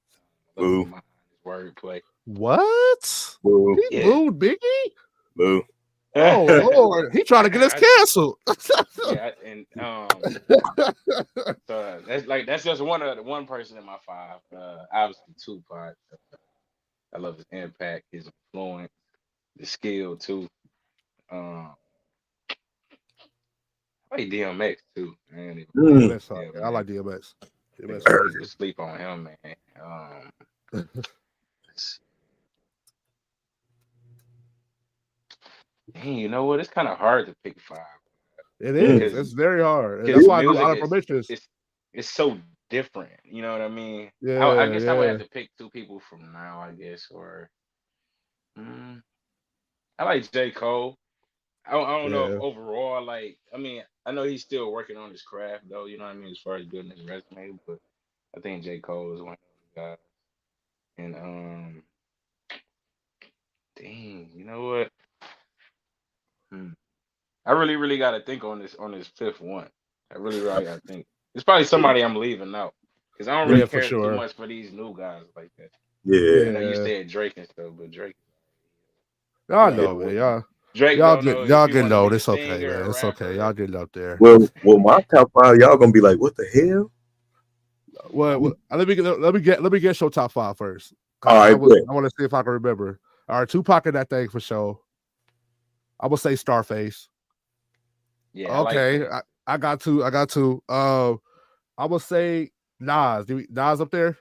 I love his Boo, mind, his wordplay. What? boo, He Yeah. booed Biggie? boo. Oh Lord, he trying to get us I, canceled. yeah, and so that's just one person in my five. Obviously Tupac. I love his impact, his influence, the skill too. Um, I like DMX too. I ain't even gonna lie. Mm. DMX hard. I DMX. like DMX. DMX Niggas crazy. sleep on him, man. It's- Dang, you know what? It's kind of hard to pick five It Mm. is. because It's very hard, and that's his why I do music honorable mentions. it's so different. You know what I mean? I Yeah, guess I would have yeah, to pick two people from now. I guess or mm, I like J Cole. I don't know if yeah. overall like I mean I know he's still working on his craft though. You know what I mean as far as building his resume, but I think J Cole is one of those guys. And dang, you know what? Hmm. I really got to think on this fifth one. I really got to think. It's probably somebody I'm leaving out because I don't really Yeah, for care too sure. much for these new guys like that. Yeah, I know you Yeah. said Drake and stuff, but Drake, I I don't yeah. know, know man. what Y'all, Drake don't know if y'all he getting want to old. be a It's okay, singer, a man. It's okay. Y'all rapper. getting up there. Well, my top five, y'all gonna be like, what the hell? Let me get your top 5 first. All right, bet. I want to see if I can remember. All right, Tupac in that thing for sure. I will say Starface. Yeah, I like Okay, that. I got two. I got two. I will say Nas. Nas up there?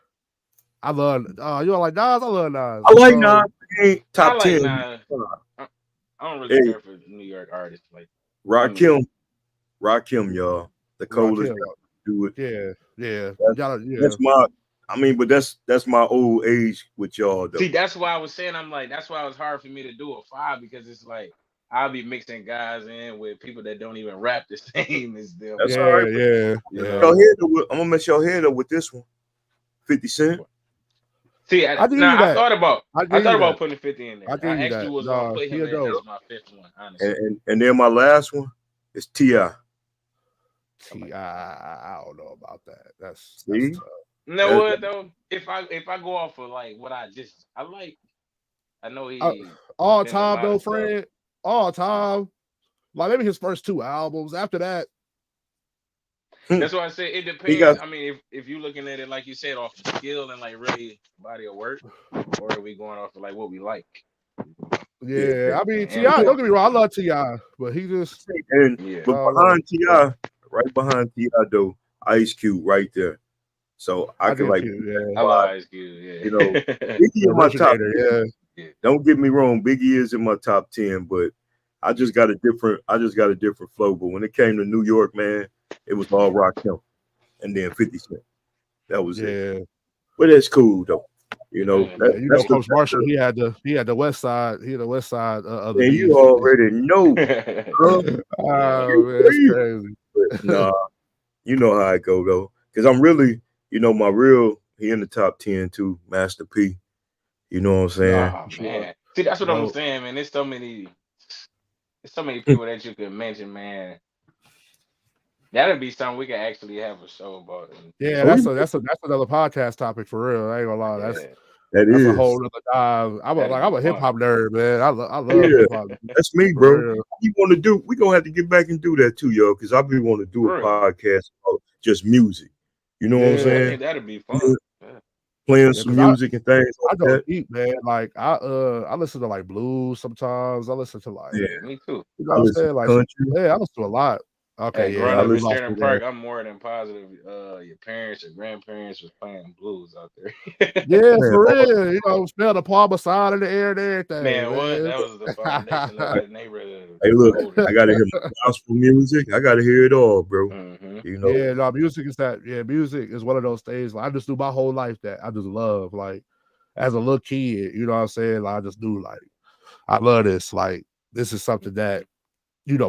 I love. You don't like Nas? I love Nas. I like Nas. He ain't I top like 10. Nas. I, I don't really Hey, care for New York artists like them niggas. Rakim, Rakim, y'all, the coldest Rakim. guy to do it. Yeah. That's, Yeah. that's my. I mean, but that's my old age with y'all See, though. that's why I was saying I'm like that's why it was hard for me to do a five because it's like I'll be mixing guys in with people that don't even rap the same as them. That's all right. Yeah. You Y'all know, head up with, I'm gonna mess your head up with this one. 50 Cent. See, I give now you that. I I give thought you that. about putting 50 in I there. give I you actually that. was gonna No, put he him a in dope. as my fifth one, honestly. And then my last one is T.I. I don't know about that. That's See, tough. You know that, what though? If I go off of like what I like, I know Uh, he all did a time lot though, of stuff. Fred. All time. Like maybe his first 2 albums. After that, That's why I say it he got depends. I mean, if you're looking at it like you said, off of skill and like really body of work, or are we going off of like what we like? yeah. yeah. I mean, Ti. And Don't get me wrong. I love Ti, but he just And yeah, but I don't know. behind Ti, right behind Ti though, Ice Cube right there. So I I could do like too. Yeah, I love Ice Cube. you know, Yeah, Biggie the in my top originator. 10. Yeah, yeah, Don't get me wrong, Biggie is in my top 10, but yeah, I just got a different flow. But when it came to New York, man, it was all Rock Rakim and then 50 Cent. That was it. yeah, But it's cool though. You know, yeah. yeah. You know, that's Coach Marshall. the He had the West Side. He had the West Side of the and you music. already know, huh? Yeah. Oh You man, it's crazy. crazy. But nah, you know how I go though. Cause I'm really, my real he in the top 10 too, Master P. You know what I'm saying? Oh For sure. man, see that's what I'm Dope. saying, man. There's so many people that you could mention, man. That'd be something we could actually have a show about. And Yeah, Oh, just that's another podcast topic for real. I ain't gonna lie. yeah, that That's a is. whole other dive. that'd I'm be a hip fun. hop nerd, man. I love Yeah, hip hop that's me, bro. for real. We want to do. We gonna have to get back and do that too, y'all. Cause I be want to do a For real. podcast about just music. You know what I'm I Yeah, saying? think that'd be Yeah, fun. Yeah. playing yeah. some Cause music and things I like go that. deep, man. Like I listen to like blues sometimes. I listen to like Yeah, Yeah, me too. you know I what I'm listen saying. Like to country. yeah, I listen to a lot. Okay, Hey, yeah, growing I you up in listen. lost me Shannon there. Park, I'm more than positive. Your parents or grandparents was playing blues out there. Yeah, Man, for all real. You know, smell the Palmer side in the air and everything, Man, what? That was the man. foundation of that neighborhood. hey, look, Older. I gotta hear my gospel music. I gotta hear it all, bro. Mm-hmm. You know. Yeah, no, music is that. Yeah, music is one of those things. Like, I just do my whole life that I just love. Like as a little kid, you know what I'm saying? Like I just do like I love this. Like this is something that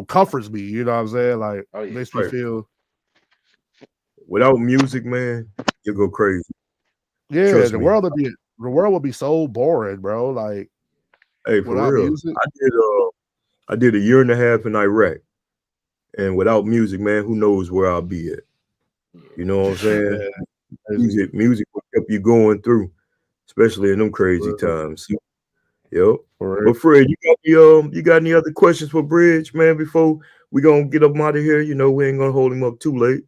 comforts me. You know what I'm saying? Like Oh yeah. makes me Right. feel. Without music, man, you go crazy. Yeah, Trust me. the world would be so boring, bro. Like Hey, for without real. music. I did a year and a half in Iraq, and without music, man, who knows where I'll be at? Yeah. You know what I'm saying? Yeah, crazy. Music will help you going through, especially in them crazy For real. times. Yep. For real. But Fred, you got any other questions for Bridge, man? Before we gonna get up out of here, we ain't gonna hold him up too late.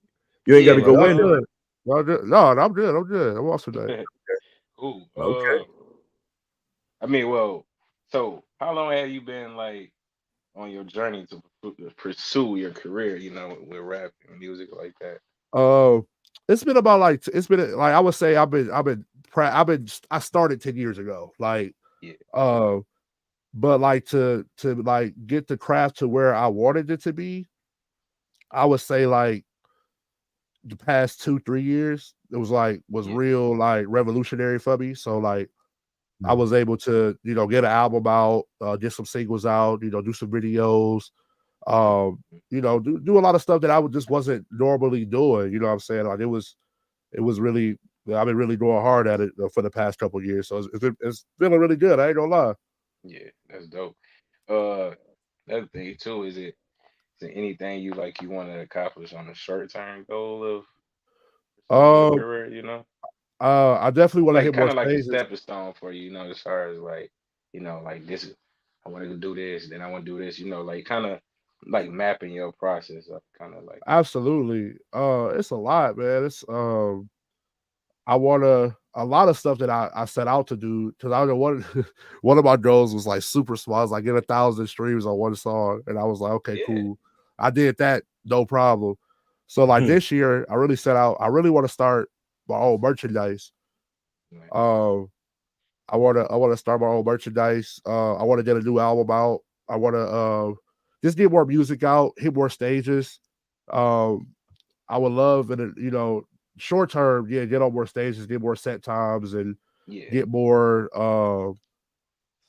You ain't got to Yeah. No, go y'all in. good. Y'all good. No, I'm good. I'm good. I'm awesome today. Cool. Okay. I mean, well, so how long have you been like on your journey to pursue your career? With rap and music like that. Uh, it's been about like it's been like I would say I started 10 years ago. Like Yeah. uh, but like to like get the craft to where I wanted it to be, I would say like the past 2-3 years, it was Yeah. real like revolutionary for me. So like I Mhm. was able to, get an album out, get some singles out, do some videos, do a lot of stuff that I would just wasn't normally doing. You know what I'm saying? Like it was really I've been really going hard at it for the past couple of years. So it's feeling really good. I ain't gonna lie. Yeah. That's dope. Uh, Another thing too is there anything you want to accomplish on a short term goal of pursuing your Um, career? I definitely want to Like hit more kind of like a stages. stepping stone for you. As far as like like this. I want to do this, then I want to do this. Like kind of like mapping your process up, kind of like. Absolutely. It's a lot, man. It's I want to a lot of stuff that I set out to do because I know one one of my goals was like super small. I was like get 1,000 streams on one song, and I was like, okay, Yeah. cool. I did that, no problem. So like Hmm. this year, I really set out. I really want to start my own merchandise. Like, Um, I want to start my own merchandise. I want to get a new album out. I want to just get more music out, hit more stages. Um, I would love in short term, yeah, get on more stages, get more set times, and yeah. get more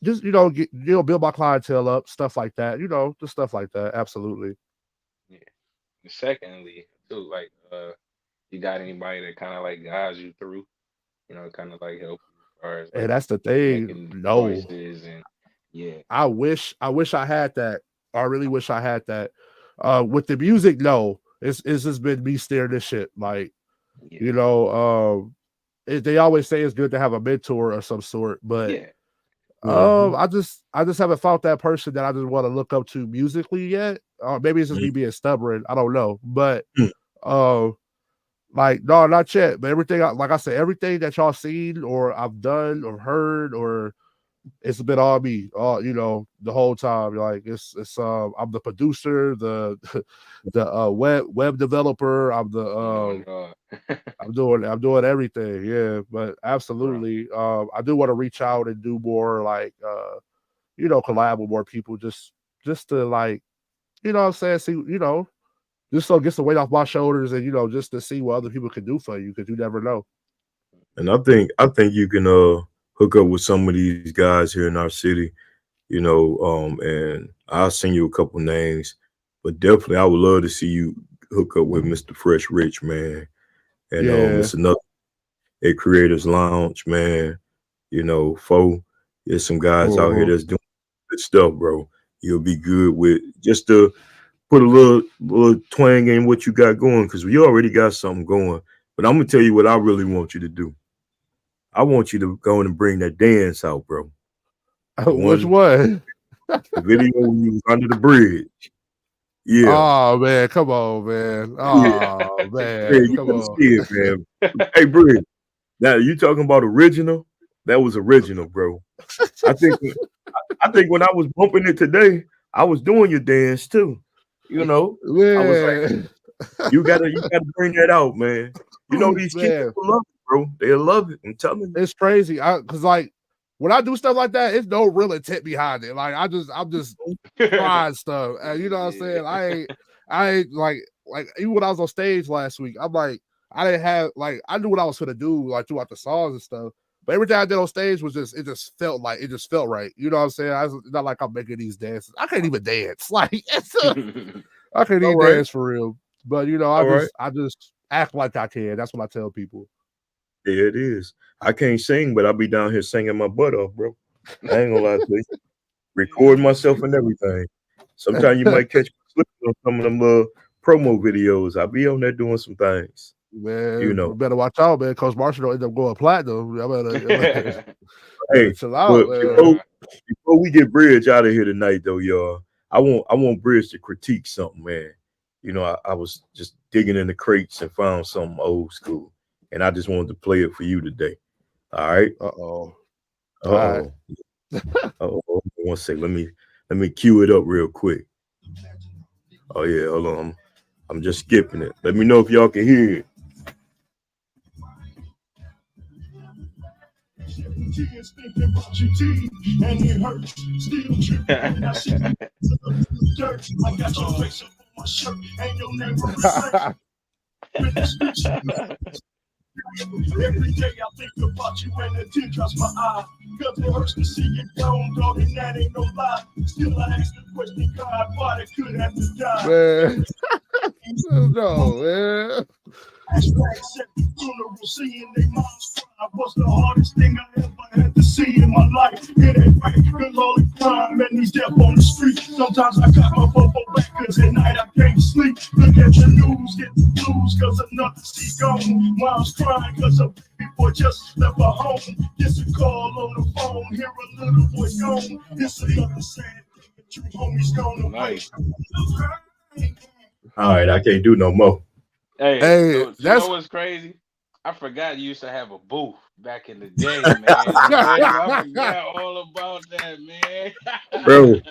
just build my clientele up, stuff like that. Just stuff like that. Absolutely. Yeah. And secondly, too, like, you got anybody that kind of like guides you through, kind of like help you far as And like that's the thing. making No, choices and yeah, I wish I had that. I really wish I had that. With the music, no, it's just been me staring this shit. Like, yeah, you know, they always say it's good to have a mentor of some sort, but yeah. Mhm. I just haven't found that person that I just want to look up to musically yet. Maybe it's just me being stubborn. I don't know, but Mhm. uh, like no, not yet. But everything, like I said, everything that y'all seen or I've done or heard or it's been all me, all the whole time. Like it's I'm the producer, the the web developer. You doing it all, I'm doing everything. Yeah, but bro. absolutely. I do want to reach out and do more like collab with more people just to like what I'm saying, see, just so it gets the weight off my shoulders and just to see what other people can do for you because you never know. And I think you can hook up with some of these guys here in our city, and I'll send you a couple names. But definitely I would love to see you hook up with Mr. Fresh Rich, man. And Yeah. it's another at Creators Lounge, man. There's some guys out here Uh-huh. that's doing good stuff, bro. You'll be good with just to put a little twang in what you got going, because we already got something going. But I'm gonna tell you what I really want you to do. I want you to go in and bring that dance out, bro. The Which one, one? the video when you was under the bridge. Yeah, Oh man, come on, man. yeah, Oh man. man, You come gotta on. see it, man. Hey, Bridge. Now you talking about original? That was original, bro. I think I think when I was bumping it today, I was doing your dance too. You know, I was like, Man. you gotta bring that out, man. These kids Man, will love it, bro. They'll love it. I'm telling you. it's crazy. Cause like when I do stuff like that, it's no real intent behind it. Like I'm just trying stuff. And you know what I'm Yeah. saying? I ain't like even when I was on stage last week, I'm like, I didn't have like I knew what I was gonna do like throughout the songs and stuff. But everything I did on stage was it just felt right. You know what I'm saying? It's not like I'm making these dances. I can't even dance. Like I can't All even right, dance for real. But all right. I just act like I can. That's what I tell people. There it is. I can't sing, but I'll be down here singing my butt off, bro. I ain't gonna lie to you. Recording Yeah, myself and everything. Sometimes you might catch me slipping on some of them promo videos. I'll be on there doing some things. You Man, we know. better watch out, man. Coach Marshall don't end up going platinum. I better Hey, chill out, but man. before we get Bridge out of here tonight, though, y'all, I want Bridge to critique something, man. I was just digging in the crates and found something old school, and I just wanted to play it for you today. All right. Uh-oh. Uh All right. oh. Oh, one sec. Let me cue it up real quick. Oh yeah, hold on. I'm just skipping it. Let me know if y'all can hear it. Every day I think about you and the tear drops my eye. Cause it hurts to see you gone, dog, and that ain't no lie. Still I ask the question, God, why they could have to die. Man. No, man. Flashbacks at the funeral, seeing their moms cry was the hardest thing I ever had to see in my life. It ain't right, cause all the crime and these death on the street. Sometimes I got my bubble back, cause at night I can't sleep. Look at your news, get the blues, cause another seat gone. Mom's crying, cause a baby boy just left her home. Gets a call on the phone, hear a little boy gone. It's another sad thing that you homies gone away. nice. All right, I can't do no more. Hey, Hey, so you know that's what's crazy? I forgot you used to have a booth back in the day, man. In Vegas, I forgot all about that, Bro, man.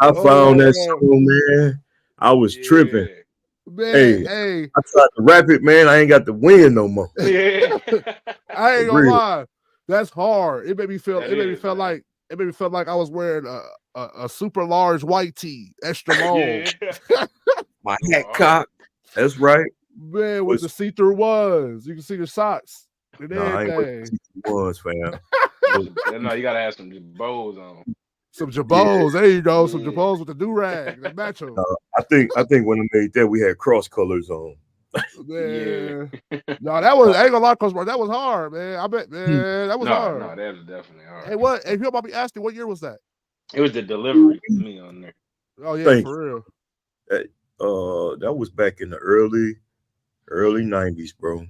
I found that oh song, man. I was tripping. Yeah, man, Hey, hey, I tried to rap it, man. I ain't got the win no more. yeah. I For ain't gonna real. lie. That's hard. That is, man. It made me feel like I was wearing a super large white tee, extra long. Yeah. My Going hat hard. cock. That's right. Man, with the Was see-through ones. You can see the socks and no, I ain't with everything. the ones, fam. Put But some, no, you gotta have some bows on. Some yeah, jabos. There you go. Some Yeah. jabos with the do-rag. They match them. I think when I made that we had cross colors on. Yeah. Man. No, that was I ain't gonna lie, Coach Mark. That was hard, man. I bet, man, that was No, hard. that was definitely hard. Hey, what? If you about me asking, what year was that? It was the delivery for me on there. Oh yeah, Thank for real. that was back in the early 90s, bro.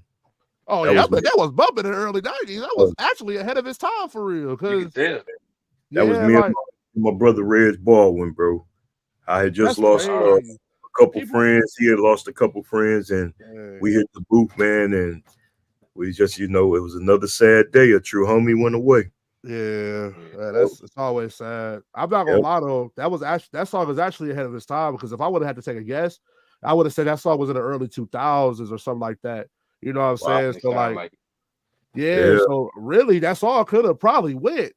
Oh That yeah, I was bet that was bumping in the early 90s. That was actually ahead of its time for real. You Cause could tell. that was yeah, me and like my brother Reg Baldwin, bro. I had just that's lost crazy. a couple People, friends. He had lost a couple friends, and man. we hit the booth, man, and we just, it was another sad day. A true homie went away. Yeah, Yep. it's always sad. I'm not gonna Yep. lie though, that song was actually ahead of its time because if I would have had to take a guess, I would have said that song was in the early 2000s or something like that. You know what I'm Wow. saying? It So sound like, like yeah, Yeah. so really that song could have probably went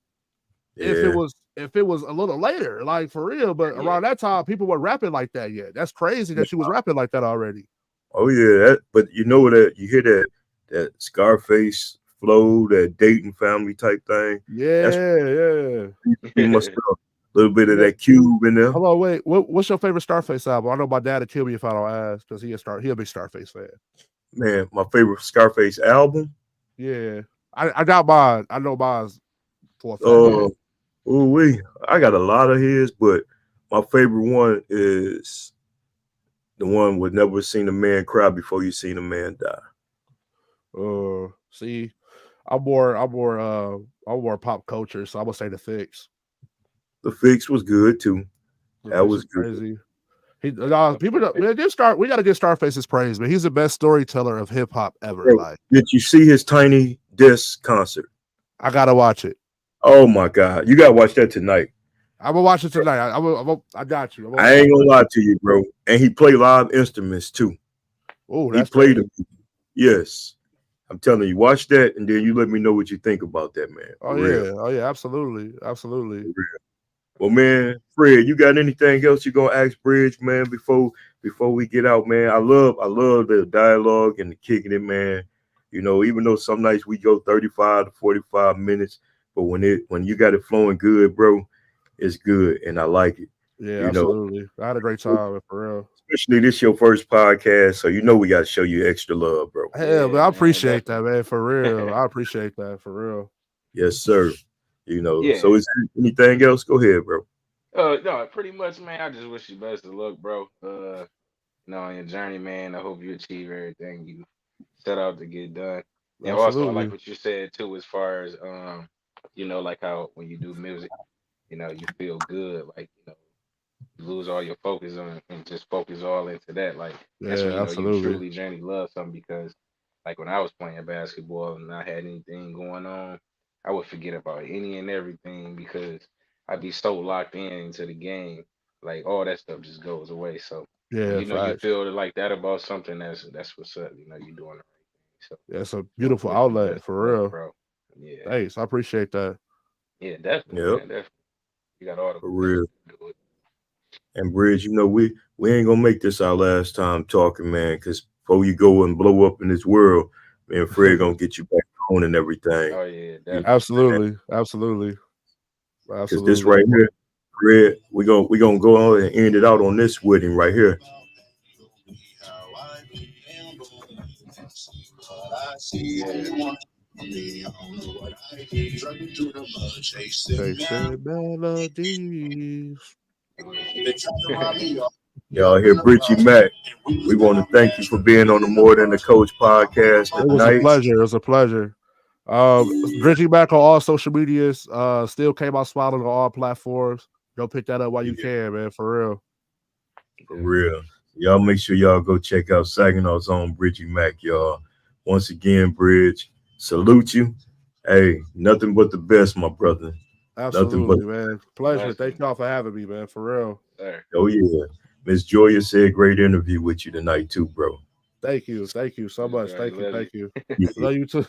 if it Yeah. was a little later, like for real. But Yeah. around that time, people weren't rapping like that yet. That's crazy that she was rapping like that already. Oh yeah. But you know that you hear that Scarface flow, that Dayton family type thing. That's Yeah. pretty much a little bit of Yeah. that cube in there. Hold on, wait. What's your favorite Starface album? I know my dad would kill me if I don't ask because he a big Starface fan. Man, my favorite Scarface album. Yeah, I got mine. I know mine's for a fact. I got a lot of his, but my favorite one is the one with Never Seen a Man Cry Before You Seen a Man Die. See, I'm more pop culture, so I'm gonna say The Fix. The Fix was good too. The That Fix was is good. crazy. People we gotta give Starface his praise, man. He's the best storyteller of hip hop ever. Bro, Like, did you see his Tiny Disc concert? I gotta watch it. Oh my God, you gotta watch that tonight. I'm gonna watch it tonight. I got you. I ain't gonna lie to you, bro. And he played live instruments too. Oh, He that's played crazy. them. Yes. I'm telling you, watch that and then you let me know what you think about that, man. For real. Oh yeah, absolutely. For real. Well, man, Fred, you got anything else you gonna ask Bridge, man, before we get out, man? I love the dialogue and the kicking it, man. Even though some nights we go 35 to 45 minutes, but when you got it flowing good, bro, it's good and I like it. Yeah, absolutely. I had a great time, for real. Especially this your first podcast, so we gotta show you extra love, bro. Hell, man, I appreciate that, definitely. man, for real. I appreciate that, for real. Yes, sir. Yeah. So is there anything else? Go ahead, bro. No, pretty much, man. I just wish you best of luck, bro. On your journey, man. I hope you achieve everything you set out to get done. And also, I like Absolutely. what you said too, as far as like how when you do music, you feel good, like you lose all your focus on and just focus all into that. Like that's when Yeah, you absolutely. truly genuinely love something because like when I was playing basketball and I had anything going on, I would forget about any and everything because I'd be so locked into the game. Like all that stuff just goes away. So when Yeah, you facts. feel like that about something, that's what's up. You're doing the right thing. So Yeah, it's a I beautiful wish you the outlet, best of for luck, real. bro. Yeah. Thanks. I appreciate that. Yeah, definitely, Yep, man. Definitely. You got all the for potential real. to do it. And Bridge, we ain't gonna make this our last time talking, man. Because before you go and blow up in this world, me and Fred gonna get you back on and everything. Oh yeah, You know, definitely. Absolutely. Absolutely. because this Absolutely. right here, Fred, we gonna go on and end it out on this with him right here. Chasing melodies. Y'all hear Bridgy Macc. We want to thank you for being on the More Than the Coach podcast It was a tonight. pleasure. It was a pleasure. Bridgy back on all social medias. Still came out smiling on all platforms. Go pick that up while you can, man. For real. For real. Y'all make sure y'all go check out Saginaw's own Bridgy Macc, y'all. Once again, Bridge, salute you. Hey, nothing but the best, my brother. Absolutely, Nothing man. Pleasure. Nice Thank one, y'all for having me, man. For real. sir. but oh yeah. Miss Joya said great interview with you tonight too, bro. Thank you. Thank you so much. Thank you. Congratulations. Thank you. Yeah. Love you too.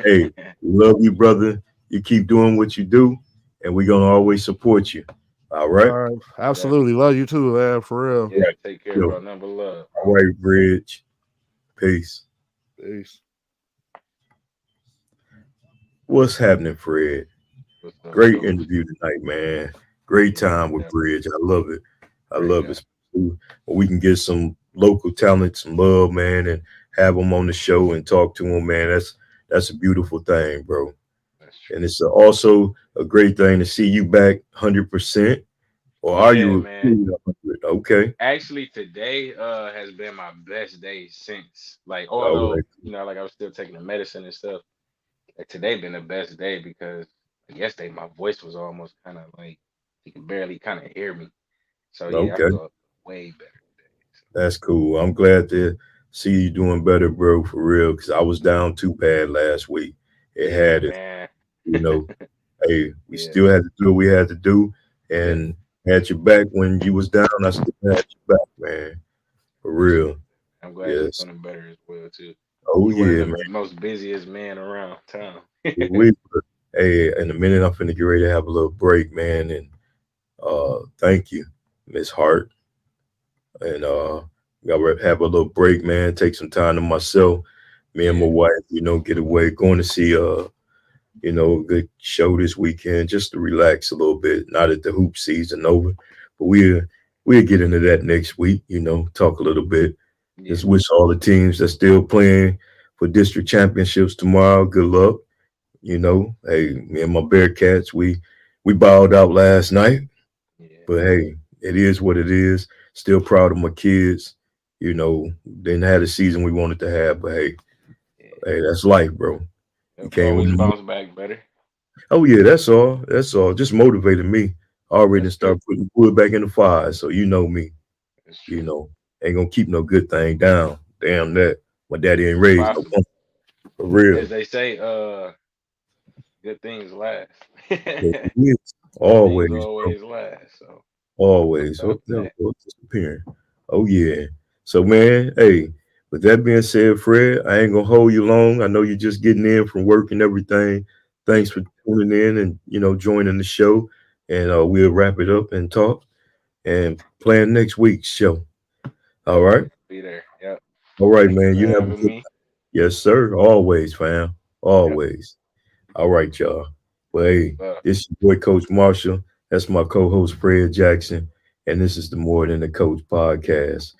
Hey, love you, brother. You keep doing what you do, and we're gonna always support you. All right. Absolutely. Love you too, man. For real. Yeah, Right. take care, Yo. bro. Number love. All right, Bridge. Peace. Peace. What's happening, Fred? What's up, Great coach? interview tonight, man. Great time with Yeah, Bridge. I love it. I great love guy. it. We can get some local talent some love, man, and have them on the show and talk to them, man. That's a beautiful thing, bro. That's And true. it's also a great thing to see you back 100%. Or are Yeah, you man. 100? Okay. Actually, today has been my best day since. Like, All although right. like I was still taking the medicine and stuff. Like, today been the best day because like, yesterday my voice was almost kind of like you could barely kind of hear me. So yeah, I Okay. feel way better today. That's cool. I'm glad to see you doing better, bro, for real. Because I was down too bad last week. It Yeah, had it, man. you know. Hey, we Yeah, still had to do what we had to do, yep. and had your back when you was down. I still had your back, man, for Appreciate real. that. I'm glad you're Yes. feeling better as well too. Oh You one of yeah, the man. most busiest man around town. We, hey, in a minute, I'm finna get ready to have a little break, man, and thank you, Miss Hart, and gotta have a little break, man. Take some time to myself. Me and my Yeah, wife, get away, going to see a good show this weekend just to relax a little bit. Now that the hoop season over, but we'll get into that next week. Talk a little bit. yeah, Just wish all the teams that's still playing for district championships tomorrow good luck. Hey, me and my Bearcats, we bowed out last night, yeah, but hey, it is what it is. Still proud of my kids. Didn't have the season we wanted to have, but hey, yeah. that's life, bro. You Yep, can't always win. bounce back better. Oh yeah, that's all. That's all. Just motivated me already to That's good. start putting wood back in the fire. So you know me, That's you true. know, ain't gonna keep no good thing down. Damn that. My daddy ain't It's raised no possible. punk for real. As they say, good things last. Yes, Good it is. things Always, bro. always last. So no Always. doubt What to the hell? that. What's disappearing? Oh yeah. So man, hey, with that being said, Fred, I ain't gonna hold you long. I know you're just getting in from work and everything. Thanks Yeah, for tuning in and joining the show. And we'll wrap it up and talk and plan next week's show. All right. definitely be there. Yep. All right, Thank you man. for You have a having good me. yes, sir. Always, fam. Yep. Always. All right, y'all. Well, hey, Well, this is your boy Coach Marshall. That's my co-host Fred Jackson. And this is the More Than the Coach podcast.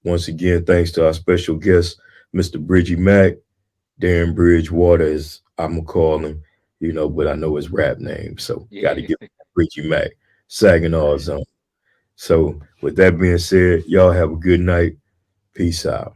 Once again, thanks to our special guest, Mr. Bridgy Mac, Darren Bridgewater, as I'm gonna call him, but I know his rap name, so gotta yeah. give him Bridgy Mac, Saginaw Right. Zone. So with that being said, y'all have a good night. Peace out.